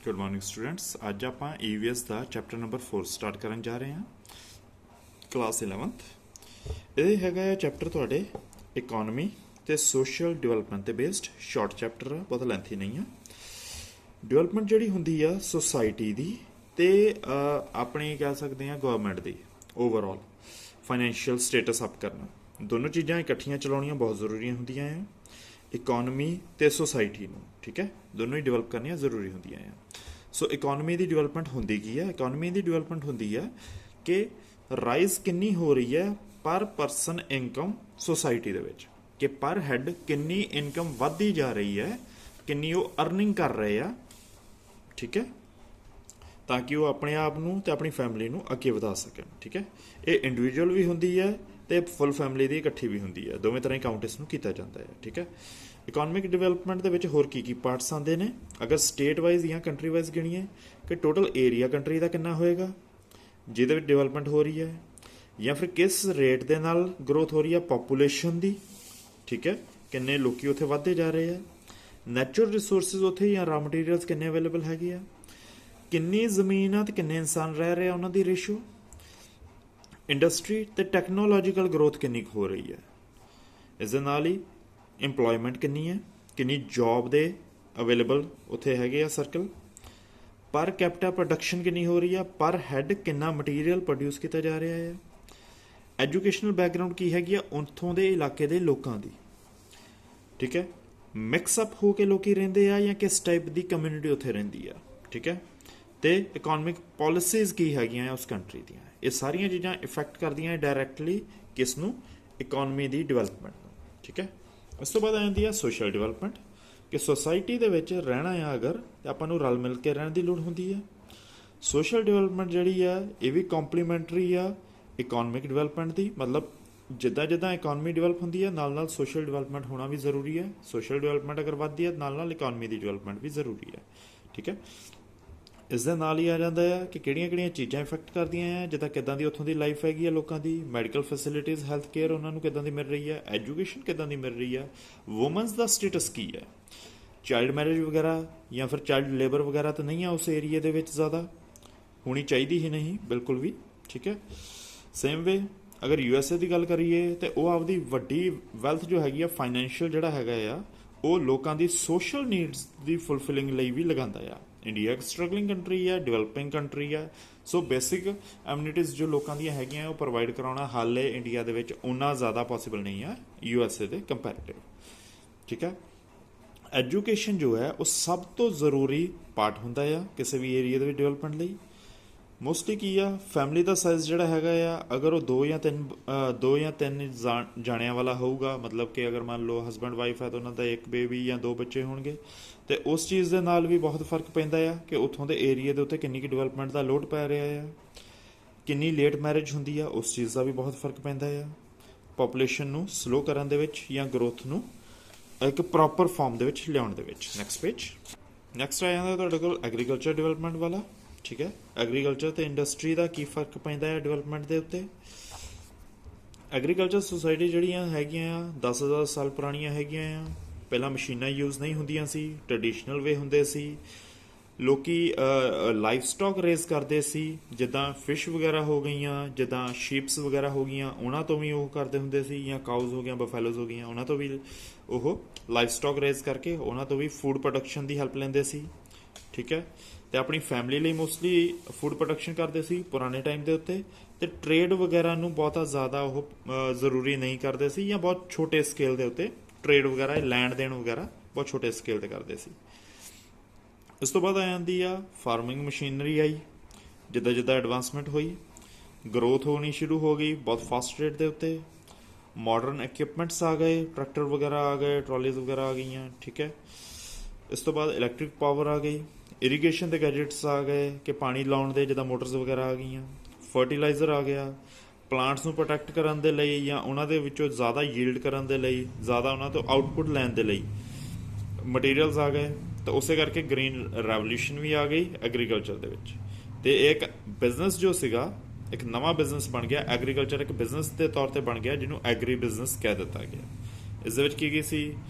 Good morning students. अज आप EVS का chapter number 4 start करन जा रहे हैं, क्लास 11th। ये हैगा चैप्टर थोड़े इकोनॉमी ते सोशल डिवेलपमेंट ते बेस्ड शॉर्ट चैप्टर है, बहुत लेंथी नहीं है। डिवेलपमेंट जिहड़ी हुंदी आ सोसाइटी दी ते अपनी कह सकते हैं government the overall financial status up करना, दोनों चीज़ां इकट्ठियां चलाउणियां बहुत जरूरी होंदियां हैं। इकोनॉमी ते सोसाइटी नूं, ठीक है, दोनों ही डिवेलप करनियां जरूरी होंदियां हैं। सो इकोनॉमी की डिवेलपमेंट होंदी की है? इकोनॉमी की डिवेलपमेंट होंदी है कि राइज किन्नी हो रही है पर परसन इनकम सोसाइटी दे विच, कि पर हैड किन्नी इनकम वधदी जा रही है, किन्नी वो अर्निंग कर रहे हैं, ठीक है, ताकि वो अपने आप नूं ते अपनी फैमिली नूं अगे वधा सकन। ठीक है, ये इंडिविजुअल भी होंदी है ते फुल फैमिली दी इकट्ठी भी होंदी है, दोवें तरह काउंट इस नूं कीता जाता है। ठीक है, इकोनॉमिक डिवेलपमेंट दे विच होर की पार्ट्स आते हैं? अगर स्टेट वाइज या कंट्री वाइज गिणीए कि टोटल एरिया कंट्री का कितना होएगा जिहदे विच डिवेलपमेंट हो रही है, या फिर किस रेट दे नाल ग्रोथ हो रही है पॉपूलेशन दी, ठीक है, किन्ने लोकी उत्थे वधदे जा रहे हैं, नैचुरल रिसोर्सिस उत्थे या रॉ मटीरियल्स किन्ने अवेलेबल हैगे आ, किन्नी जमीन आ ते किन्ने इंसान रह रहे हैं, उन्हां दी रेशो, इंडस्ट्री ते टैक्नोलॉजिकल ग्रोथ किन्नी हो रही है, इस दे नाल ही इंप्लॉयमेंट किन्नी है, किन्नी जॉब दे अवेलेबल उत्थे हैगे आ सर्कल, पर कैपिटा प्रोडक्शन किन्नी हो रही है, पर हैड किन्ना मटीरियल प्रोड्यूस किया जा रहा है, एजुकेशनल बैकग्राउंड की हैगी आ उत्थों दे इलाके दे लोकां दी, ठीक है, मिक्सअप हो के लोग रहिंदे आ या किस टाइप की कम्यूनिटी उत्थे रहिंदी आ, ठीक है, ते इकोनॉमिक पॉलिसीज की हैगियां उस कंट्री दियां, ये सारियां चीज़ां इफैक्ट करदियां डायरैक्टली किस नूं, इकोनॉमी दी डिवेलपमेंट नूं। ठीक है, उस तो बाद आ जाती है सोशल डिवेलपमेंट, कि सोसाइटी दे विच रहना है अगर तो आपां नूं रल मिल के रहने की लोड़ होंदी है। सोशल डिवेलपमेंट जिहड़ी है ये भी कॉम्पलीमेंटरी आ इकोनॉमिक डिवेलपमेंट दी, मतलब जिद्दां जिद्दां इकोनॉमी डिवेलप होंदी है नाल नाल सोशल डिवेलपमेंट होना भी जरूरी है। सोशल डिवेलपमेंट अगर वधदी है नाल नाल इकोनॉमी की डिवेलपमेंट भी जरूरी है। ठीक है, इस दे नाल ही आ जाता है कि किहड़ियां चीज़ां इफैक्ट करदियां हैं, जिद्दां किदां दी उत्थों दी लाइफ हैगी है लोकां दी, मैडिकल फैसिलिटीज़ हैल्थ केयर उन्हां नूं किदां दी मिल रही है, एजुकेशन किदां दी मिल रही है, वूमनस दा स्टेटस की है, चाइल्ड मैरिज वगैरह या फिर चाइल्ड लेबर वगैरह तो नहीं है उस एरिए दे विच ज़्यादा होनी चाहिए ही नहीं बिल्कुल भी। ठीक है, सेम वे अगर USA की गल करिए तो वो आपकी वड्डी वैल्थ जो हैगी आ फाइनैंशियल जिहड़ा हैगा आ वो लोकां दी सोशल नीड्स की फुलफिलिंग लई भी लगांदा आ। इंडिया एक स्ट्रगलिंग कंट्री है, डिवेलपिंग कंट्री है, सो बेसिक एमिनिटीज़ जो लोकां दी हैगियां वो प्रोवाइड कराउणा हाले इंडिया दे विच उन्ना ज़्यादा पॉसिबल नहीं है USA दे कंपैरेटिव। ठीक है, एजुकेशन जो है वो सब तो जरूरी पार्ट होंदा है किसी भी एरिया दे विच डिवेलपमेंट लई। मोस्टली की आ फैमिली का साइज जिहड़ा हैगा आ अगर वो दो या तीन जाणियां वाला होऊगा, मतलब कि अगर मान लो हसबैंड वाइफ है तो उन्होंने एक बेबी या दो बच्चे होणगे, तो उस चीज़ के नाल भी बहुत फर्क पैंदा है कि उत्थों के एरिए के उत्ते किन्नी डिवेलपमेंट का लोड पै रहा है, किन्नी लेट मैरिज होंदी है उस चीज़ का भी बहुत फर्क पैंदा है, पॉपूलेशन नूं स्लो करन दे विच या ग्रोथ नूं एक प्रॉपर फॉर्म दे विच लियाउण दे विच। नैक्सट पेज, नैक्सट आ जांदा तुहाडे कोल एग्रीकल्चर डिवेलपमेंट वाला। ठीक है, एग्रीकल्चर तो इंडस्ट्री का की फर्क पैंदा है डिवेलपमेंट के उत्ते। एग्रीकल्चर सोसाइटी जिहड़ियां हैगियां 10,000 साल पुरानियां हैगियां आ, पहला मशीनां यूज़ नहीं होंदियां सी, ट्रैडिशनल वे हुंदे सी, लोकी लाइफ स्टॉक रेज करते सी, जिद्दां फिश वगैरह हो गई, जिद्दां शीप्स वगैरह हो गई, उन्हां तो भी वो करते हुंदे सी, या काउज हो गई, बफैलोज हो गई, उन्हां तो भी वो लाइफ स्टॉक रेज करके उन्हां तो भी फूड प्रोडक्शन की हैल्प लेंदे सी। ठीक है, तो अपनी फैमिली लिए मोस्टली फूड प्रोडक्शन करते सी पुराने टाइम के उत्ते, तो ट्रेड वगैरह नूं बहुता ज़्यादा वो जरूरी नहीं करते सी, या बहुत छोटे स्केल के उत्ते ट्रेड वगैरह लैंड देन वगैरह बहुत छोटे स्केल पर करते सी। इस तो बाद आ जाती आ फार्मिंग मशीनरी आई, जिद्दां जिद्दां एडवांसमेंट हुई ग्रोथ होनी शुरू हो गई बहुत फास्ट रेट के उत्ते, मॉडर्न इक्विपमेंट्स आ गए, ट्रैक्टर वगैरह आ गए, ट्रॉलीज वगैरह आ गई। ठीक है, इस तो बाद इलैक्ट्रिक पावर आ गई, इरीगेशन के गैजेट्स आ गए कि पानी लाउण दे जिद्दां मोटर्स वगैरह आ गई, फर्टिलाइजर आ गया, प्लांट्स नूं प्रोटैक्ट करन दे लई या उन्हां दे विचों ज़्यादा यील्ड करन दे लई, ज़्यादा उन्हां तो आउटपुट लैण दे लई मटीरियल्स आ गए, तो उस करके ग्रीन रेवोल्यूशन भी आ गई एग्रीकल्चर दे विच। ते एक बिजनेस जो सीगा एक नवा बिजनेस बन गया, एग्रीकल्चर एक बिजनेस के तौर पर बन गया जिन्होंने एग्री बिजनेस कह दिता गया। इस दे विच की सी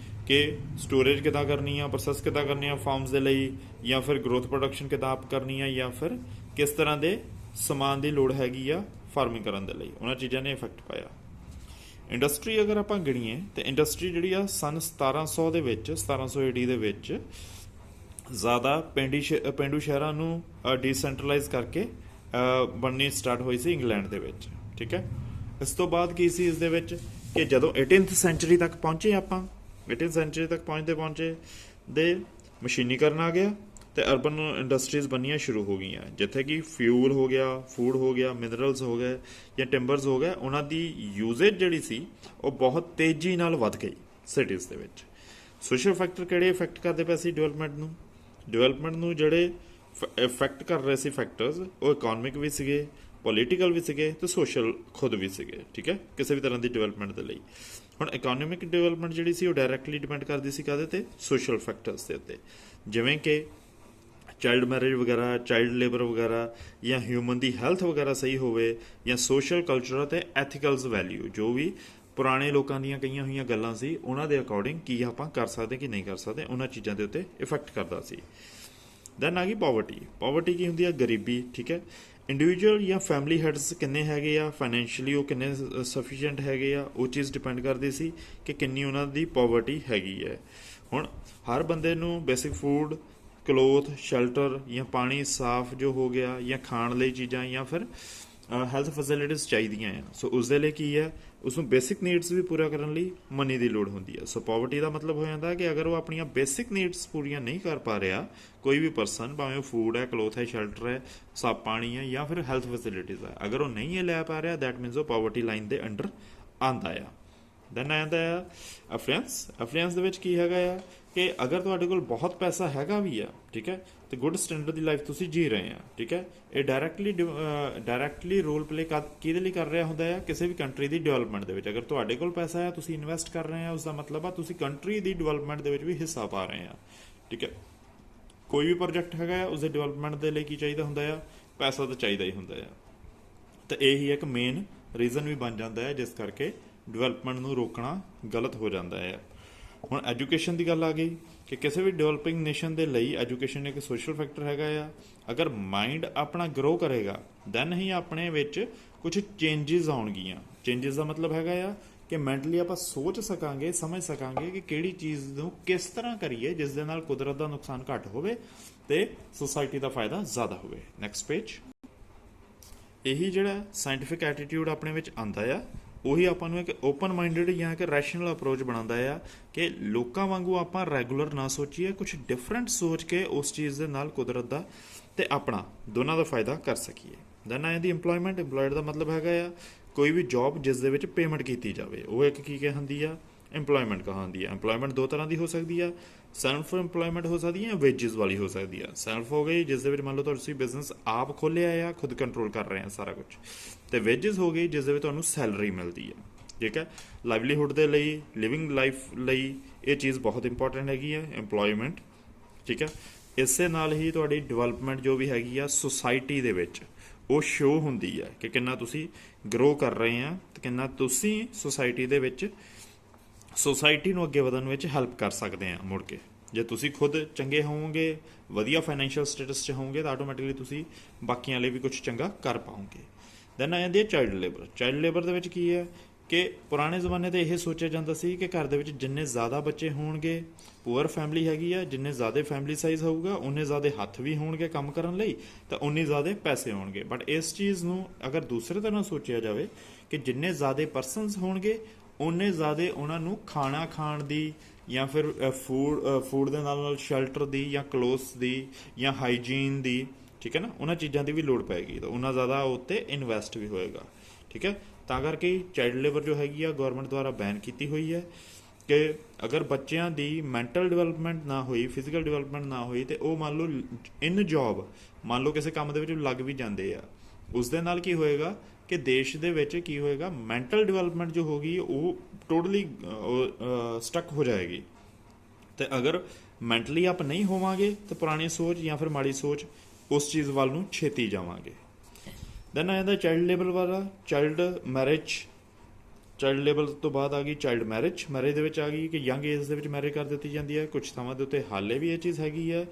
ਕਿ ਸਟੋਰੇਜ ਕਿੱਦਾਂ ਕਰਨੀ ਆ, ਪ੍ਰੋਸੈਸ ਕਿੱਦਾਂ ਕਰਨੀ ਆ ਫਾਰਮਸ ਦੇ ਲਈ, ਜਾਂ ਫਿਰ ਗਰੋਥ ਪ੍ਰੋਡਕਸ਼ਨ ਕਿੱਦਾਂ ਆਪ ਕਰਨੀ ਆ, ਜਾਂ ਫਿਰ ਕਿਸ ਤਰ੍ਹਾਂ ਦੇ ਸਮਾਨ ਦੀ ਲੋੜ ਹੈਗੀ ਆ ਫਾਰਮਿੰਗ ਕਰਨ ਦੇ ਲਈ, ਉਹਨਾਂ ਚੀਜ਼ਾਂ ਨੇ ਇਫੈਕਟ ਪਾਇਆ। ਇੰਡਸਟਰੀ ਅਗਰ ਆਪਾਂ ਗਿਣੀਏ ਤਾਂ ਇੰਡਸਟਰੀ ਜਿਹੜੀ ਆ ਸਨ 1700 ਦੇ ਵਿੱਚ 1700 AD ਦੇ ਵਿੱਚ ਜ਼ਿਆਦਾ ਪੇਂਡੂ ਸ਼ਹਿਰਾਂ ਨੂੰ ਡੀਸੈਂਟਰਲਾਈਜ਼ ਕਰਕੇ ਬਣਨੀ ਸਟਾਰਟ ਹੋਈ ਸੀ ਇੰਗਲੈਂਡ ਦੇ ਵਿੱਚ, ਠੀਕ ਹੈ। ਇਸ ਤੋਂ ਬਾਅਦ ਕੀ ਸੀ ਇਸ ਦੇ ਵਿੱਚ ਕਿ ਜਦੋਂ 18th ਸੈਂਚੁਰੀ ਤੱਕ ਪਹੁੰਚੇ ਆਪਾਂ, 18th ਸੈਂਚੁਰੀ ਤੱਕ ਪਹੁੰਚਦੇ ਦੇ ਮਸ਼ੀਨੀਕਰਨ ਆ ਗਿਆ ਤੇ ਅਰਬਨ ਇੰਡਸਟਰੀਜ਼ ਬਣਨੀਆਂ ਸ਼ੁਰੂ ਹੋ ਗਈਆਂ, ਜਿੱਥੇ ਕਿ ਫਿਊਲ ਹੋ ਗਿਆ, ਫੂਡ ਹੋ ਗਿਆ, ਮਿਨਰਲਸ ਹੋ ਗਏ ਜਾਂ ਟਿੰਬਰਸ ਹੋ ਗਏ, ਉਹਨਾਂ ਦੀ ਯੂਜ਼ੇਜ ਜਿਹੜੀ ਸੀ ਉਹ ਬਹੁਤ ਤੇਜ਼ੀ ਨਾਲ ਵੱਧ ਗਈ ਸਿਟੀਜ਼ ਦੇ ਵਿੱਚ। ਸੋਸ਼ਲ ਫੈਕਟਰ ਕਿਹੜੇ ਇਫੈਕਟ ਕਰਦੇ ਪਏ ਸੀ ਡਿਵੈਲਪਮੈਂਟ ਨੂੰ ਜਿਹੜੇ ਇਫੈਕਟ ਕਰ ਰਹੇ ਸੀ ਫੈਕਟਰਸ, ਉਹ ਇਕਨੋਮਿਕ ਵੀ ਸੀਗੇ, ਪੋਲੀਟੀਕਲ ਵੀ ਸੀਗੇ ਤੇ ਸੋਸ਼ਲ ਖੁਦ ਵੀ ਸੀਗੇ, ਠੀਕ ਹੈ, ਕਿਸੇ ਵੀ ਤਰ੍ਹਾਂ ਦੀ ਡਿਵੈਲਪਮੈਂਟ ਦੇ ਲਈ। ਹੁਣ ਇਕਨੋਮਿਕ ਡਿਵੈਲਪਮੈਂਟ ਜਿਹੜੀ ਸੀ ਉਹ ਡਾਇਰੈਕਟਲੀ ਡਿਪੈਂਡ ਕਰਦੀ ਸੀ ਕਾਹਦੇ ਤੇ, ਸੋਸ਼ਲ ਫੈਕਟਰਸ ਦੇ ਉੱਤੇ, ਜਿਵੇਂ ਕਿ ਚਾਈਲਡ ਮੈਰਿਜ ਵਗੈਰਾ, ਚਾਈਲਡ ਲੇਬਰ ਵਗੈਰਾ, ਜਾਂ ਹਿਊਮਨ ਦੀ ਹੈਲਥ ਵਗੈਰਾ ਸਹੀ ਹੋਵੇ, ਜਾਂ ਸੋਸ਼ਲ ਕਲਚਰ ਅਤੇ ਐਥੀਕਲਸ ਵੈਲਿਊ, ਜੋ ਵੀ ਪੁਰਾਣੇ ਲੋਕਾਂ ਦੀਆਂ ਕਹੀਆਂ ਹੋਈਆਂ ਗੱਲਾਂ ਸੀ ਉਹਨਾਂ ਦੇ ਅਕੋਰਡਿੰਗ ਕੀ ਆਪਾਂ ਕਰ ਸਕਦੇ ਕਿ ਨਹੀਂ ਕਰ ਸਕਦੇ, ਉਹਨਾਂ ਚੀਜ਼ਾਂ ਦੇ ਉੱਤੇ ਇਫੈਕਟ ਕਰਦਾ ਸੀ। ਦੈਨ ਆ ਗਈ ਪਾਵਰਟੀ ਕੀ ਹੁੰਦੀ ਆ, ਗਰੀਬੀ, ਠੀਕ ਹੈ। ਇੰਡੀਵਿਜੂਅਲ ਜਾਂ ਫੈਮਿਲੀ ਹੈਡਸ ਕਿੰਨੇ ਹੈਗੇ ਆ, ਫਾਈਨੈਂਸ਼ੀਅਲੀ ਉਹ ਕਿੰਨੇ ਸਫੀਸ਼ੀਐਂਟ ਹੈਗੇ ਆ, ਉਹ ਚੀਜ਼ ਡਿਪੈਂਡ ਕਰਦੀ ਸੀ ਕਿ ਕਿੰਨੀ ਉਹਨਾਂ ਦੀ ਪਾਵਰਟੀ ਹੈਗੀ ਹੈ। ਹੁਣ ਹਰ ਬੰਦੇ ਨੂੰ ਬੇਸਿਕ ਫੂਡ, ਕਲੋਥ, ਸ਼ੈਲਟਰ ਜਾਂ ਪਾਣੀ ਸਾਫ਼ ਜੋ ਹੋ ਗਿਆ, ਜਾਂ ਖਾਣ ਲਈ ਚੀਜ਼ਾਂ, ਜਾਂ ਫਿਰ ਹੈਲਥ ਫੈਸਿਲਿਟੀਜ਼ ਚਾਹੀਦੀਆਂ ਆ। ਸੋ ਉਸ ਦੇ ਲਈ ਕੀ ਹੈ, ਉਸਨੂੰ ਬੇਸਿਕ ਨੀਡਸ ਵੀ ਪੂਰਾ ਕਰਨ ਲਈ ਮਨੀ ਦੀ ਲੋੜ ਹੁੰਦੀ ਹੈ। ਸੋ ਪਾਵਰਟੀ ਦਾ ਮਤਲਬ ਹੋ ਜਾਂਦਾ ਕਿ ਅਗਰ ਉਹ ਆਪਣੀਆਂ ਬੇਸਿਕ ਨੀਡਸ ਪੂਰੀਆਂ ਨਹੀਂ ਕਰ ਪਾ ਰਿਹਾ, ਕੋਈ ਵੀ ਪਰਸਨ, ਭਾਵੇਂ ਉਹ ਫੂਡ ਹੈ, ਕਲੋਥ ਹੈ, ਸ਼ੈਲਟਰ ਹੈ, ਸਾਫ਼ ਪਾਣੀ ਹੈ, ਜਾਂ ਫਿਰ ਹੈਲਥ ਫੈਸਿਲਿਟੀਜ਼ ਹੈ, ਅਗਰ ਉਹ ਨਹੀਂ ਇਹ ਲੈ ਪਾ ਰਿਹਾ, ਦੈਟ ਮੀਨਸ ਉਹ ਪਾਵਰਟੀ ਲਾਈਨ ਦੇ ਅੰਡਰ ਆਉਂਦਾ ਆ। ਦੈਨ ਆ ਜਾਂਦਾ ਆ ਅਫਲੂਐਂਸ ਦੇ ਵਿੱਚ ਕੀ ਹੈਗਾ ਆ ਕਿ ਅਗਰ ਤੁਹਾਡੇ ਕੋਲ ਬਹੁਤ ਪੈਸਾ ਹੈਗਾ ਵੀ ਆ, ਠੀਕ ਹੈ, ਤੇ ਗੁੱਡ ਸਟੈਂਡਰਡ ਦੀ ਲਾਈਫ ਤੁਸੀਂ ਜੀ ਰਹੇ ਆ, ਠੀਕ ਹੈ, ਇਹ ਡਾਇਰੈਕਟਲੀ ਰੋਲ ਪਲੇ ਕਿਹਦੇ ਲਈ ਕਰ ਰਿਹਾ ਹੁੰਦਾ ਆ, ਕਿਸੇ ਵੀ ਕੰਟਰੀ ਦੀ ਡਿਵੈਲਪਮੈਂਟ ਦੇ ਵਿੱਚ। ਅਗਰ ਤੁਹਾਡੇ ਕੋਲ ਪੈਸਾ ਆ, ਤੁਸੀਂ ਇਨਵੈਸਟ ਕਰ ਰਹੇ ਆ, ਉਸ ਦਾ ਮਤਲਬ ਆ ਤੁਸੀਂ ਕੰਟਰੀ ਦੀ ਡਿਵੈਲਪਮੈਂਟ ਦੇ ਵਿੱਚ ਵੀ ਹਿੱਸਾ ਪਾ ਰਹੇ ਆ, ਠੀਕ ਹੈ। ਕੋਈ ਵੀ ਪ੍ਰੋਜੈਕਟ ਹੈਗਾ ਆ, ਉਸਦੇ ਡਿਵੈਲਪਮੈਂਟ ਦੇ ਲਈ ਕੀ ਚਾਹੀਦਾ ਹੁੰਦਾ ਆ, ਪੈਸਾ ਤਾਂ ਚਾਹੀਦਾ ਹੀ ਹੁੰਦਾ ਆ। ਤੇ ਇਹੀ ਇੱਕ ਮੇਨ ਰੀਜ਼ਨ ਵੀ ਬਣ ਜਾਂਦਾ ਹੈ ਜਿਸ ਕਰਕੇ ਡਿਵੈਲਪਮੈਂਟ ਨੂੰ ਰੋਕਣਾ ਗਲਤ ਹੋ ਜਾਂਦਾ ਹੈ। ਹੁਣ ਐਜੂਕੇਸ਼ਨ ਦੀ ਗੱਲ ਆ ਗਈ ਕਿ ਕਿਸੇ ਵੀ ਡਿਵੈਲਪਿੰਗ ਨੇਸ਼ਨ ਦੇ ਲਈ ਐਜੂਕੇਸ਼ਨ ਇੱਕ ਸੋਸ਼ਲ ਫੈਕਟਰ ਹੈਗਾ ਆ। ਅਗਰ ਮਾਈਂਡ ਆਪਣਾ ਗਰੋ ਕਰੇਗਾ ਦੈਨ ਹੀ ਆਪਣੇ ਵਿੱਚ ਕੁਝ ਚੇਂਜਸ ਆਉਣਗੀਆਂ। ਚੇਂਜਸ ਦਾ ਮਤਲਬ ਹੈਗਾ ਆ ਕਿ ਮੈਂਟਲੀ ਆਪਾਂ ਸੋਚ ਸਕਾਂਗੇ, ਸਮਝ ਸਕਾਂਗੇ ਕਿ ਕਿਹੜੀ ਚੀਜ਼ ਨੂੰ ਕਿਸ ਤਰ੍ਹਾਂ ਕਰੀਏ ਜਿਸ ਦੇ ਨਾਲ ਕੁਦਰਤ ਦਾ ਨੁਕਸਾਨ ਘੱਟ ਹੋਵੇ ਤੇ ਸੋਸਾਇਟੀ ਦਾ ਫਾਇਦਾ ਜ਼ਿਆਦਾ ਹੋਵੇ। Next page. ਇਹੀ ਜਿਹੜਾ ਸਾਇੰਟੀਫਿਕ ਐਟੀਟਿਊਡ ਆਪਣੇ ਵਿੱਚ ਆਉਂਦਾ ਆ, ਉਹੀ ਆਪਾਂ ਨੂੰ ਇੱਕ ਓਪਨ ਮਾਈਂਡਡ ਜਾਂ ਇੱਕ ਰੈਸ਼ਨਲ ਅਪਰੋਚ ਬਣਾਉਂਦਾ ਆ ਕਿ ਲੋਕਾਂ ਵਾਂਗੂ ਆਪਾਂ ਰੈਗੂਲਰ ਨਾ ਸੋਚੀਏ, ਕੁਝ ਡਿਫਰੈਂਟ ਸੋਚ ਕੇ ਉਸ ਚੀਜ਼ ਦੇ ਨਾਲ ਕੁਦਰਤ ਦਾ ਤੇ ਆਪਣਾ ਦੋਨਾਂ ਦਾ ਫਾਇਦਾ ਕਰ ਸਕੀਏ। ਦੈਨ ਆਈ ਦੀ ਇੰਪਲੋਇਮੈਂਟ ਦਾ ਮਤਲਬ ਹੈਗਾ ਆ ਕੋਈ ਵੀ ਜੌਬ ਜਿਸ ਦੇ ਵਿੱਚ ਪੇਮੈਂਟ ਕੀਤੀ ਜਾਵੇ, ਉਹ ਇੱਕ ਕੀ ਕਹਿੰਦੀ ਆ, ਇੰਪਲੋਇਮੈਂਟ ਕਹਾਂਦੀ ਆ। ਇੰਪਲੋਇਮੈਂਟ ਦੋ ਤਰ੍ਹਾਂ ਦੀ ਹੋ ਸਕਦੀ ਆ, ਸੈਲਫ ਇੰਪਲੋਇਮੈਂਟ ਹੋ ਸਕਦੀ ਹੈ ਜਾਂ ਵੇਜਿਸ ਵਾਲੀ ਹੋ ਸਕਦੀ ਆ। ਸੈਲਫ ਹੋ ਗਈ ਜਿਸ ਦੇ ਵਿੱਚ ਮੰਨ ਲਓ ਤੁਸੀਂ ਬਿਜ਼ਨਸ ਆਪ ਖੋਲ੍ਹਿਆ ਆ, ਖੁਦ ਕੰਟਰੋਲ ਕਰ ਰਹੇ ਆ ਸਾਰਾ ਕੁਝ, ਤੇ ਵੇਜਿਸ ਹੋ ਗਈ ਜਿਸ ਦੇ ਵਿੱਚ ਤੁਹਾਨੂੰ ਸੈਲਰੀ ਮਿਲਦੀ ਹੈ, ਠੀਕ ਹੈ। ਲਾਈਵਲੀਹੁੱਡ ਦੇ ਲਈ, ਲਿਵਿੰਗ ਲਾਈਫ ਲਈ ਇਹ ਚੀਜ਼ ਬਹੁਤ ਇੰਪੋਰਟੈਂਟ ਹੈਗੀ ਹੈ ਇੰਪਲੋਇਮੈਂਟ, ਠੀਕ ਹੈ। ਇਸੇ ਨਾਲ ਹੀ ਤੁਹਾਡੀ ਡਿਵੈਲਪਮੈਂਟ ਜੋ ਵੀ ਹੈਗੀ ਆ ਸੋਸਾਇਟੀ ਦੇ ਵਿੱਚ ਉਹ ਸ਼ੋ ਹੁੰਦੀ ਹੈ ਕਿ ਕਿੰਨਾ ਤੁਸੀਂ ਗਰੋ ਕਰ ਰਹੇ ਆ ਤੇ ਕਿੰਨਾ ਤੁਸੀਂ ਸੋਸਾਇਟੀ ਦੇ ਵਿੱਚ ਸੋਸਾਇਟੀ ਨੂੰ ਅੱਗੇ ਵਧਣ ਵਿੱਚ ਹੈਲਪ ਕਰ ਸਕਦੇ ਆ। ਮੁੜ ਕੇ ਜੇ ਤੁਸੀਂ ਖੁਦ ਚੰਗੇ ਹੋਵੋਗੇ, ਵਧੀਆ ਫਾਈਨੈਂਸ਼ੀਅਲ ਸਟੇਟਸ 'ਚ ਹੋਵੋਗੇ ਤਾਂ ਆਟੋਮੈਟਿਕਲੀ ਤੁਸੀਂ ਬਾਕੀਆਂ ਲਈ ਵੀ ਕੁਝ ਚੰਗਾ ਕਰ ਪਾਓਗੇ। ਦੈਨ ਆ ਜਾਂਦੀ ਹੈ ਚਾਈਲਡ ਲੇਬਰ। ਚਾਈਲਡ ਲੇਬਰ ਦੇ ਵਿੱਚ ਕੀ ਹੈ ਕਿ ਪੁਰਾਣੇ ਜ਼ਮਾਨੇ 'ਤੇ ਇਹ ਸੋਚਿਆ ਜਾਂਦਾ ਸੀ ਕਿ ਘਰ ਦੇ ਵਿੱਚ ਜਿੰਨੇ ਜ਼ਿਆਦਾ ਬੱਚੇ ਹੋਣਗੇ, ਪੂਅਰ ਫੈਮਿਲੀ ਹੈਗੀ ਆ, ਜਿੰਨੇ ਜ਼ਿਆਦਾ ਫੈਮਿਲੀ ਸਾਈਜ਼ ਹੋਊਗਾ ਉਨੇ ਜ਼ਿਆਦਾ ਹੱਥ ਵੀ ਹੋਣਗੇ ਕੰਮ ਕਰਨ ਲਈ ਤਾਂ ਉਨੇ ਜ਼ਿਆਦਾ ਪੈਸੇ ਹੋਣਗੇ। ਬਟ ਇਸ ਚੀਜ਼ ਨੂੰ ਅਗਰ ਦੂਸਰੇ ਤਰ੍ਹਾਂ ਸੋਚਿਆ ਜਾਵੇ ਕਿ ਜਿੰਨੇ ਜ਼ਿਆਦਾ ਪਰਸਨਸ ਹੋਣਗੇ ਉਨੇ ਜ਼ਿਆਦਾ ਉਹਨਾਂ ਨੂੰ ਖਾਣਾ ਖਾਣ ਦੀ ਜਾਂ ਫਿਰ ਫੂਡ ਦੇ ਨਾਲ ਨਾਲ ਸ਼ੈਲਟਰ ਦੀ ਜਾਂ ਕਲੋਥਸ ਦੀ ਜਾਂ ਹਾਈਜੀਨ ਦੀ, ਠੀਕ ਹੈ ਨਾ, ਉਹਨਾਂ ਚੀਜ਼ਾਂ ਦੀ ਵੀ ਲੋੜ ਪਏਗੀ ਤਾਂ ਉਹਨਾਂ ਜ਼ਿਆਦਾ ਉੱਤੇ ਇਨਵੈਸਟ ਵੀ ਹੋਏਗਾ, ਠੀਕ ਹੈ। ਤਾਂ ਕਰਕੇ ਚਾਈਲਡ ਲੇਬਰ ਜੋ ਹੈਗੀ ਆ ਗੌਰਮੈਂਟ ਦੁਆਰਾ ਬੈਨ ਕੀਤੀ ਹੋਈ ਹੈ ਕਿ ਅਗਰ ਬੱਚਿਆਂ ਦੀ ਮੈਂਟਲ ਡਿਵੈਲਪਮੈਂਟ ਨਾ ਹੋਈ, ਫਿਜ਼ੀਕਲ ਡਿਵੈਲਪਮੈਂਟ ਨਾ ਹੋਈ ਤੇ ਉਹ ਮੰਨ ਲਓ ਇਨ ਜੌਬ ਮੰਨ ਲਓ ਕਿਸੇ ਕੰਮ ਦੇ ਵਿੱਚ ਲੱਗ ਵੀ ਜਾਂਦੇ ਆ, ਉਸ ਦੇ ਨਾਲ ਕੀ ਹੋਏਗਾ ਕਿ ਦੇਸ਼ ਦੇ ਵਿੱਚ ਕੀ ਹੋਏਗਾ, ਮੈਂਟਲ ਡਿਵੈਲਪਮੈਂਟ ਜੋ ਹੋਗੀ ਉਹ ਟੋਟਲੀ ਸਟਕ ਹੋ ਜਾਏਗੀ। ਤੇ ਅਗਰ ਮੈਂਟਲੀ ਆਪ ਨਹੀਂ ਹੋਵਾਂਗੇ ਤਾਂ ਪੁਰਾਣੀ ਸੋਚ ਜਾਂ ਫਿਰ ਮਾੜੀ ਸੋਚ ਉਸ ਚੀਜ਼ ਵੱਲ ਨੂੰ ਛੇਤੀ ਜਾਵਾਂਗੇ। ਦੈਨ ਆ ਜਾਂਦਾ ਚਾਈਲਡ ਲੇਬਰ ਵਾਲਾ, ਚਾਈਲਡ ਮੈਰਿਜ ਚਾਈਲਡ ਲੇਬਰ ਤੋਂ ਬਾਅਦ ਆ ਗਈ ਚਾਈਲਡ ਮੈਰਿਜ ਦੇ ਵਿੱਚ ਆ ਗਈ ਕਿ ਯੰਗ ਏਜ ਦੇ ਵਿੱਚ ਮੈਰਿਜ ਕਰ ਦਿੱਤੀ ਜਾਂਦੀ ਹੈ। ਕੁਝ ਥਾਵਾਂ ਦੇ ਉੱਤੇ ਹਾਲੇ ਵੀ ਇਹ ਚੀਜ਼ ਹੈਗੀ ਹੈ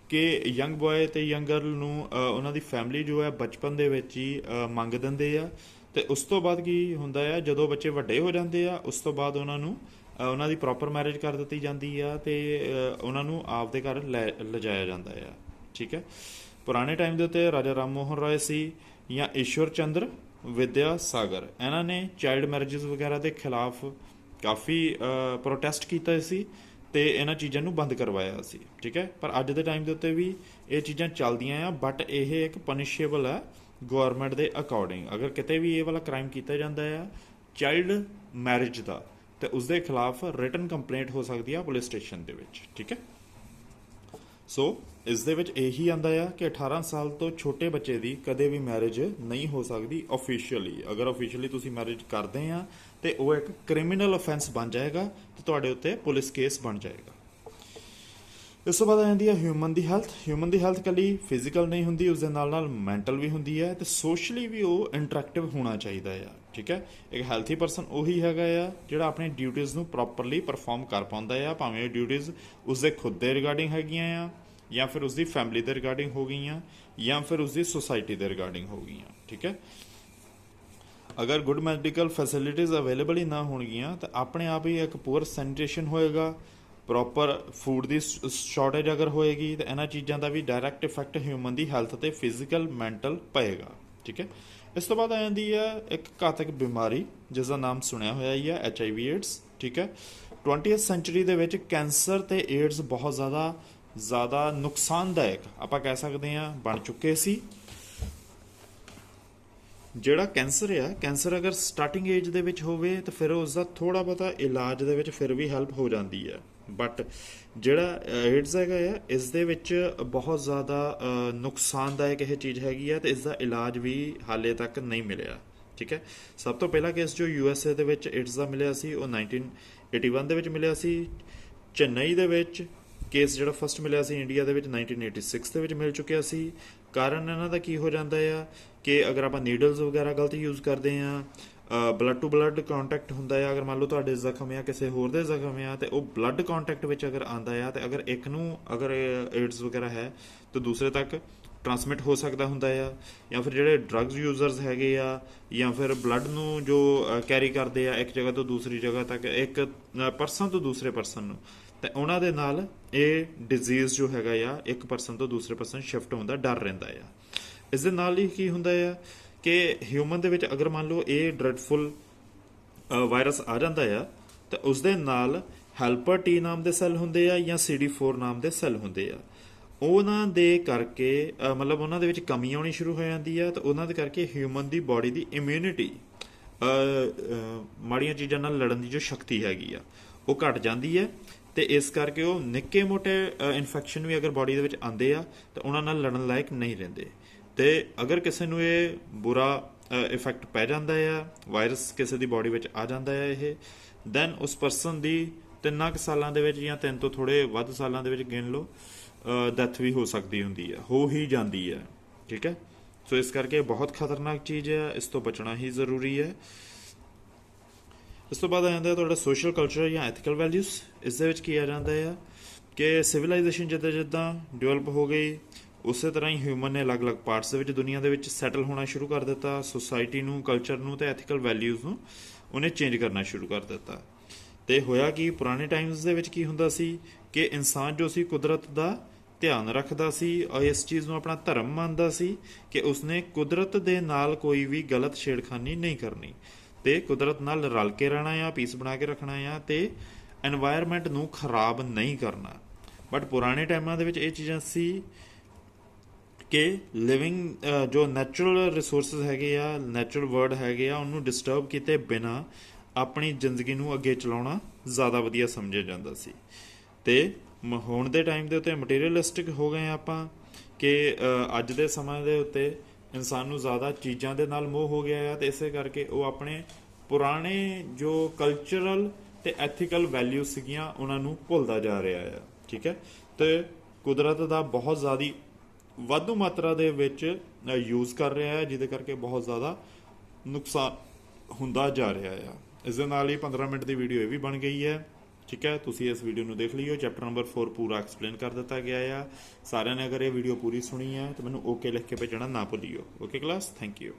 ਕਿ ਯੰਗ ਬॉय ਤੇ ਯੰਗ ਗਰਲ ਨੂੰ ਉਹਨਾਂ ਦੀ ਫੈਮਿਲੀ ਜੋ ਹੈ ਬਚਪਨ ਦੇ ਵਿੱਚ ਹੀ ਮੰਗ ਦਿੰਦੇ ਆ, ਤੇ ਉਸ ਤੋਂ ਬਾਅਦ ਕੀ ਹੁੰਦਾ ਆ, ਜਦੋਂ ਬੱਚੇ ਵੱਡੇ ਹੋ ਜਾਂਦੇ ਆ ਉਸ ਤੋਂ ਬਾਅਦ ਉਹਨਾਂ ਨੂੰ ਉਹਨਾਂ ਦੀ ਪ੍ਰੋਪਰ ਮੈਰਿਜ ਕਰ ਦਿੱਤੀ ਜਾਂਦੀ ਆ ਤੇ ਉਹਨਾਂ ਨੂੰ ਆਪਦੇ ਘਰ ਲਿਜਾਇਆ ਜਾਂਦਾ ਆ। ਠੀਕ ਹੈ। ਪੁਰਾਣੇ ਟਾਈਮ ਦੇ ਉੱਤੇ ਰਾਜਾ ਰਾਮ ਮੋਹਨ ਰਾਏ ਸੀ ਜਾਂ ਈਸ਼ਵਰ ਚੰਦਰ ਵਿਦਿਆ ਸਾਗਰ, ਇਹਨਾਂ ਨੇ ਚਾਈਲਡ ਮੈਰਿਜਸ ਵਗੈਰਾ ਦੇ ਖਿਲਾਫ ਕਾਫੀ ਪ੍ਰੋਟੈਸਟ ਕੀਤਾ ਸੀ ਤੇ ਇਹਨਾਂ ਚੀਜ਼ਾਂ ਨੂੰ ਬੰਦ ਕਰਵਾਇਆ ਸੀ। ਠੀਕ ਹੈ। ਪਰ ਅੱਜ ਦੇ ਟਾਈਮ ਦੇ ਉੱਤੇ ਵੀ ਇਹ ਚੀਜ਼ਾਂ ਚੱਲਦੀਆਂ ਆ, ਬਟ ਇਹ ਇੱਕ ਪਨਿਸ਼ੇਬਲ ਹੈ ਗੌਰਮੈਂਟ ਦੇ ਅਕੋਰਡਿੰਗ। ਅਗਰ ਕਿਤੇ ਵੀ ਇਹ ਵਾਲਾ ਕ੍ਰਾਈਮ ਕੀਤਾ ਜਾਂਦਾ ਆ ਚਾਈਲਡ ਮੈਰਿਜ ਦਾ, ਤੇ ਉਸ ਦੇ ਖਿਲਾਫ ਰਿਟਨ ਕੰਪਲੇਂਟ ਹੋ ਸਕਦੀ ਆ ਪੁਲਿਸ ਸਟੇਸ਼ਨ ਦੇ ਵਿੱਚ। ਠੀਕ ਹੈ। ਸੋ ਇਸ ਦੇ ਵਿੱਚ ਇਹੀ ਆਂਦਾ ਆ ਕਿ 18 ਸਾਲ ਤੋਂ ਛੋਟੇ ਬੱਚੇ ਦੀ ਕਦੇ ਵੀ ਮੈਰਿਜ ਨਹੀਂ ਹੋ ਸਕਦੀ ਆਫੀਸ਼ੀਅਲੀ। ਅਗਰ ਆਫੀਸ਼ੀਅਲੀ ਤੁਸੀਂ ਮੈਰਿਜ ਕਰਦੇ ਆ ਤੇ ਉਹ ਇੱਕ ਕ੍ਰਿਮੀਨਲ ਅਫੈਂਸ ਬਣ ਜਾਏਗਾ ਤੇ ਤੁਹਾਡੇ ਉੱਤੇ ਪੁਲਿਸ ਕੇਸ ਬਣ ਜਾਏਗਾ। ਇਸ ਤੋਂ ਬਾਅਦ ਆ ਜਾਂਦੀ ਹੈ ਹਿਊਮਨ ਦੀ ਹੈਲਥ। ਹਿਊਮਨ ਦੀ ਹੈਲਥ ਇਕੱਲੀ ਫਿਜ਼ੀਕਲ ਨਹੀਂ ਹੁੰਦੀ, ਉਸ ਦੇ ਨਾਲ ਨਾਲ ਮੈਂਟਲ ਵੀ ਹੁੰਦੀ ਹੈ ਤੇ ਸੋਸ਼ਲੀ ਵੀ ਉਹ ਇੰਟਰੈਕਟਿਵ ਹੋਣਾ ਚਾਹੀਦਾ ਆ। ਠੀਕ ਹੈ। ਇੱਕ ਹੈਲਥੀ ਪਰਸਨ ਉਹੀ ਹੈਗਾ ਆ ਜਿਹੜਾ ਆਪਣੀ ਡਿਊਟੀਜ਼ ਨੂੰ ਪ੍ਰੋਪਰਲੀ ਪਰਫਾਰਮ ਕਰ ਪਾਉਂਦਾ ਆ, ਭਾਵੇਂ ਇਹ ਡਿਊਟੀਜ਼ ਉਸਦੇ ਖੁਦ ਦੇ ਰਿਗਾਰਡਿੰਗ ਹੈਗੀਆਂ ਆ ਜਾਂ ਫਿਰ ਉਸਦੀ ਫੈਮਿਲੀ ਦੇ ਰਿਗਾਰਡਿੰਗ ਹੋ ਗਈਆਂ ਜਾਂ ਫਿਰ ਉਸਦੀ ਸੁਸਾਇਟੀ ਦੇ ਰਿਗਾਰਡਿੰਗ ਹੋ ਗਈਆਂ। ਠੀਕ ਹੈ। ਅਗਰ ਗੁੱਡ ਮੈਡੀਕਲ ਫੈਸਿਲਿਟੀਜ਼ ਅਵੇਲੇਬਲ ਹੀ ਨਾ ਹੋਣਗੀਆਂ ਤਾਂ ਆਪਣੇ ਆਪ ਹੀ ਇੱਕ ਪੂਅਰ ਸੈਨੀਟੇਸ਼ਨ ਹੋਏਗਾ, ਪ੍ਰੋਪਰ ਫੂਡ ਦੀ ਸ਼ਾਰਟੇਜ ਅਗਰ ਹੋਏਗੀ ਤਾਂ ਇਹਨਾਂ ਚੀਜ਼ਾਂ ਦਾ ਵੀ ਡਾਇਰੈਕਟ ਇਫੈਕਟ ਹਿਊਮਨ ਦੀ ਹੈਲਥ ਤੇ ਫਿਜ਼ੀਕਲ ਮੈਂਟਲ ਪਏਗਾ। ਠੀਕ ਹੈ। ਇਸ ਤੋਂ ਬਾਅਦ ਆ ਜਾਂਦੀ ਹੈ ਇੱਕ ਘਾਤਕ ਬਿਮਾਰੀ ਜਿਸ ਦਾ ਨਾਮ ਸੁਣਿਆ ਹੋਇਆ ਹੀ ਹੈ, HIV ਏਡਸ। ਠੀਕ ਹੈ। 20th ਸੈਂਚੁਰੀ ਦੇ ਵਿੱਚ ਕੈਂਸਰ ਤੇ ਏਡਸ ਬਹੁਤ ਜ਼ਿਆਦਾ ਨੁਕਸਾਨਦਾਇਕ ਆਪਾਂ ਕਹਿ ਸਕਦੇ ਹਾਂ ਬਣ ਚੁੱਕੇ ਸੀ। ਜਿਹੜਾ ਕੈਂਸਰ ਅਗਰ ਸਟਾਰਟਿੰਗ ਏਜ ਦੇ ਵਿੱਚ ਹੋਵੇ ਤਾਂ ਫਿਰ ਉਸ ਦਾ ਥੋੜਾ ਬਹੁਤਾ ਇਲਾਜ ਦੇ ਵਿੱਚ ਫਿਰ ਵੀ ਹੈਲਪ ਹੋ ਜਾਂਦੀ ਹੈ, ਬਟ ਜਿਹੜਾ ਏਡਸ ਹੈਗਾ ਆ ਇਸ ਦੇ ਵਿੱਚ ਬਹੁਤ ਜ਼ਿਆਦਾ ਨੁਕਸਾਨਦਾਇਕ ਇਹ ਚੀਜ਼ ਹੈਗੀ ਆ ਤੇ ਇਸ ਦਾ ਇਲਾਜ ਵੀ ਹਾਲੇ ਤੱਕ ਨਹੀਂ ਮਿਲਿਆ। ਠੀਕ ਹੈ। ਸਭ ਤੋਂ ਪਹਿਲਾ ਕੇਸ ਜੋ USA ਦੇ ਵਿੱਚ ਏਡਸ ਦਾ ਮਿਲਿਆ ਸੀ ਉਹ 1981 ਦੇ ਵਿੱਚ ਮਿਲਿਆ ਸੀ। ਚੇਨਈ ਦੇ ਵਿੱਚ ਕੇਸ ਜਿਹੜਾ ਫਸਟ ਮਿਲਿਆ ਸੀ ਇੰਡੀਆ ਦੇ ਵਿੱਚ 1986 ਦੇ ਵਿੱਚ ਮਿਲ ਚੁੱਕਿਆ ਸੀ। ਕਾਰਨ ਇਹਨਾਂ ਦਾ ਕੀ ਹੋ ਜਾਂਦਾ ਆ ਕਿ ਅਗਰ ਆਪਾਂ ਨੀਡਲਸ ਵਗੈਰਾ ਗਲਤ ਯੂਜ਼ ਕਰਦੇ ਆ, ਬਲੱਡ ਟੂ ਬਲੱਡ ਕੰਟੈਕਟ ਹੁੰਦਾ ਆ, ਅਗਰ ਮੰਨ ਲਓ ਤੁਹਾਡੇ ਜ਼ਖਮ ਆ ਕਿਸੇ ਹੋਰ ਦੇ ਜ਼ਖਮ ਆ ਤੇ ਉਹ ਬਲੱਡ ਕੰਟੈਕਟ ਵਿੱਚ ਅਗਰ ਆਂਦਾ ਆ ਤੇ ਅਗਰ ਇੱਕ ਨੂੰ ਅਗਰ ਏਡਸ ਵਗੈਰਾ ਹੈ ਤਾਂ ਦੂਸਰੇ ਤੱਕ ਟਰਾਂਸਮਿਟ ਹੋ ਸਕਦਾ ਹੁੰਦਾ ਆ। ਜਾਂ ਫਿਰ ਜਿਹੜੇ ਡਰੱਗਸ ਯੂਜ਼ਰਸ ਹੈਗੇ ਆ ਜਾਂ ਫਿਰ ਬਲੱਡ ਨੂੰ ਜੋ ਕੈਰੀ ਕਰਦੇ ਆ ਇੱਕ ਜਗ੍ਹਾ ਤੋਂ ਦੂਸਰੀ ਜਗ੍ਹਾ ਤੱਕ, ਇੱਕ ਪਰਸਨ ਤੋਂ ਦੂਸਰੇ ਪਰਸਨ ਨੂੰ, ਤੇ ਉਹਨਾਂ ਦੇ ਨਾਲ ਇਹ ਡਿਜ਼ੀਜ਼ ਜੋ ਹੈਗਾ ਆ ਇੱਕ ਪਰਸਨ ਤੋਂ ਦੂਸਰੇ ਪਰਸਨ ਸ਼ਿਫਟ ਹੋਣ ਦਾ ਡਰ ਰਹਿੰਦਾ ਆ। ਇਸ ਦੇ ਨਾਲ ਹੀ ਕੀ ਹੁੰਦਾ ਆ ਕਿ ਹਿਊਮਨ ਦੇ ਵਿੱਚ ਅਗਰ ਮੰਨ ਲਓ ਇਹ ਡਰੈਡਫੁਲ ਵਾਇਰਸ ਆ ਜਾਂਦਾ ਆ ਤਾਂ ਉਸ ਦੇ ਨਾਲ ਹੈਲਪਰ T ਨਾਮ ਦੇ ਸੈੱਲ ਹੁੰਦੇ ਆ ਜਾਂ CD4 ਨਾਮ ਦੇ ਸੈੱਲ ਹੁੰਦੇ ਆ। ਉਹਨਾਂ ਦੇ ਕਰਕੇ ਮਤਲਬ ਉਹਨਾਂ ਦੇ ਵਿੱਚ ਕਮੀ ਆਉਣੀ ਸ਼ੁਰੂ ਹੋ ਜਾਂਦੀ ਆ, ਤਾਂ ਉਹਨਾਂ ਦੇ ਕਰਕੇ ਹਿਊਮਨ ਦੀ ਬਾਡੀ ਦੀ ਇਮਿਊਨਿਟੀ ਮਾੜੀਆਂ ਚੀਜ਼ਾਂ ਨਾਲ ਲੜਨ ਦੀ ਜੋ ਸ਼ਕਤੀ ਹੈਗੀ ਆ ਉਹ ਘਟ ਜਾਂਦੀ ਹੈ ਤੇ ਇਸ ਕਰਕੇ ਉਹ ਨਿੱਕੇ ਮੋਟੇ ਇਨਫੈਕਸ਼ਨ ਵੀ ਅਗਰ ਬਾਡੀ ਦੇ ਵਿੱਚ ਆਉਂਦੇ ਆ ਤਾਂ ਉਹਨਾਂ ਨਾਲ ਲੜਨ ਲਾਇਕ ਨਹੀਂ ਰਹਿੰਦੇ। ਤੇ ਅਗਰ ਕਿਸੇ ਨੂੰ ਇਹ ਬੁਰਾ ਇਫੈਕਟ ਪੈ ਜਾਂਦਾ ਆ, ਵਾਇਰਸ ਕਿਸੇ ਦੀ ਬਾਡੀ ਵਿੱਚ ਆ ਜਾਂਦਾ ਹੈ ਇਹ, ਦੈਨ ਉਸ ਪਰਸਨ ਦੀ 3 ਸਾਲਾਂ ਦੇ ਵਿੱਚ ਜਾਂ 3 ਤੋਂ ਥੋੜੇ ਵੱਧ ਸਾਲਾਂ ਦੇ ਵਿੱਚ ਗਿਣ ਲਓ ਡੈਥ ਵੀ ਹੋ ਸਕਦੀ ਹੁੰਦੀ ਹੈ, ਹੋ ਹੀ ਜਾਂਦੀ ਹੈ। ਠੀਕ ਹੈ। ਸੋ ਇਸ ਕਰਕੇ ਬਹੁਤ ਖਤਰਨਾਕ ਚੀਜ਼ ਹੈ, ਇਸ ਤੋਂ ਬਚਣਾ ਹੀ ਜ਼ਰੂਰੀ ਹੈ। ਇਸ ਤੋਂ ਬਾਅਦ ਆ ਜਾਂਦਾ ਤੁਹਾਡਾ ਸੋਸ਼ਲ ਕਲਚਰ ਜਾਂ ਐਥੀਕਲ ਵੈਲਿਊਜ਼। ਇਸ ਦੇ ਵਿੱਚ ਕੀ ਆ ਜਾਂਦਾ ਆ ਕਿ ਸਿਵਲਾਈਜੇਸ਼ਨ ਜਿੱਦਾਂ ਜਿੱਦਾਂ ਡਿਵੈਲਪ ਹੋ ਗਈ ਉਸੇ ਤਰ੍ਹਾਂ ਹੀ ਹਿਊਮਨ ਨੇ ਅਲੱਗ-ਅਲੱਗ ਪਾਰਟਸ ਦੇ ਵਿੱਚ ਦੁਨੀਆ ਦੇ ਵਿੱਚ ਸੈਟਲ ਹੋਣਾ ਸ਼ੁਰੂ ਕਰ ਦਿੱਤਾ। ਸੁਸਾਇਟੀ ਨੂੰ, ਕਲਚਰ ਨੂੰ ਤੇ ਐਥੀਕਲ ਵੈਲਿਊਜ਼ ਨੂੰ ਉਹਨੇ ਚੇਂਜ ਕਰਨਾ ਸ਼ੁਰੂ ਕਰ ਦਿੱਤਾ। ਤੇ ਹੋਇਆ ਕਿ ਪੁਰਾਣੇ ਟਾਈਮਸ ਦੇ ਵਿੱਚ ਕੀ ਹੁੰਦਾ ਸੀ ਕਿ ਇਨਸਾਨ ਜੋ ਸੀ ਕੁਦਰਤ ਦਾ ਧਿਆਨ ਰੱਖਦਾ ਸੀ ਔਰ ਇਸ ਚੀਜ਼ ਨੂੰ ਆਪਣਾ ਧਰਮ ਮੰਨਦਾ ਸੀ ਕਿ ਉਸਨੇ ਕੁਦਰਤ ਦੇ ਨਾਲ ਕੋਈ ਵੀ ਗਲਤ ਛੇੜਖਾਨੀ ਨਹੀਂ ਕਰਨੀ ਤੇ ਕੁਦਰਤ ਨਾਲ ਰਲ ਕੇ ਰਹਿਣਾ ਆ, ਪੀਸ ਬਣਾ ਕੇ ਰੱਖਣਾ ਆ ਤੇ ਐਨਵਾਇਰਨਮੈਂਟ ਨੂੰ ਖਰਾਬ ਨਹੀਂ ਕਰਨਾ। ਬਟ ਪੁਰਾਣੇ ਟਾਈਮਾਂ ਦੇ ਵਿੱਚ ਇਹ ਚੀਜ਼ਾਂ ਸੀ ਕਿ ਲਿਵਿੰਗ ਜੋ ਨੈਚੁਰਲ ਰਿਸੋਰਸਿਸ ਹੈਗੇ ਆ, ਨੈਚੁਰਲ ਵਰਲਡ ਹੈਗੇ ਆ, ਉਹਨੂੰ ਡਿਸਟਰਬ ਕੀਤੇ ਬਿਨਾਂ ਆਪਣੀ ਜ਼ਿੰਦਗੀ ਨੂੰ ਅੱਗੇ ਚਲਾਉਣਾ ਜ਼ਿਆਦਾ ਵਧੀਆ ਸਮਝਿਆ ਜਾਂਦਾ ਸੀ। ਤੇ ਹੁਣ ਦੇ ਟਾਈਮ ਦੇ ਉੱਤੇ ਮਟੀਰੀਅਲਿਸਟਿਕ ਹੋ ਗਏ ਆਪਾਂ ਕਿ ਅੱਜ ਦੇ ਸਮੇਂ ਦੇ ਉੱਤੇ ਇਨਸਾਨ ਨੂੰ ਜ਼ਿਆਦਾ ਚੀਜ਼ਾਂ ਦੇ ਨਾਲ ਮੋਹ ਹੋ ਗਿਆ ਆ ਤੇ ਇਸੇ ਕਰਕੇ ਉਹ ਆਪਣੇ ਪੁਰਾਣੇ ਜੋ ਕਲਚਰਲ ਤੇ ਐਥੀਕਲ ਵੈਲਿਊ ਸੀਗੀਆਂ ਉਹਨਾਂ ਨੂੰ ਭੁੱਲਦਾ ਜਾ ਰਿਹਾ ਆ। ਠੀਕ ਹੈ। ਤੇ ਕੁਦਰਤ ਦਾ ਬਹੁਤ ਜ਼ਿਆਦਾ ਵਾਧੂ ਮਾਤਰਾ ਦੇ ਵਿੱਚ ਯੂਜ਼ ਕਰ ਰਿਹਾ ਹੈ ਜਿਹਦੇ ਕਰਕੇ ਬਹੁਤ ਜ਼ਿਆਦਾ ਨੁਕਸਾਨ ਹੁੰਦਾ ਜਾ ਰਿਹਾ ਆ। ਇਸ ਦੇ ਨਾਲ ਹੀ 15 ਮਿੰਟ ਦੀ ਵੀਡੀਓ ਇਹ ਵੀ ਬਣ ਗਈ ਹੈ। ਠੀਕ ਹੈ, ਤੁਸੀਂ ਇਸ ਵੀਡੀਓ ਨੂੰ ਦੇਖ ਲਿਓ। ਚੈਪਟਰ ਨੰਬਰ 4 ਪੂਰਾ ਐਕਸਪਲੇਨ ਕਰ ਦਿੱਤਾ ਗਿਆ ਆ। ਸਾਰਿਆਂ ਨੇ ਅਗਰ ਇਹ ਵੀਡੀਓ ਪੂਰੀ ਸੁਣੀ ਹੈ ਤਾਂ ਮੈਨੂੰ ਓਕੇ ਲਿਖ ਕੇ ਭੇਜਣਾ ਨਾ ਭੁੱਲਿਓ। Okay class, thank you.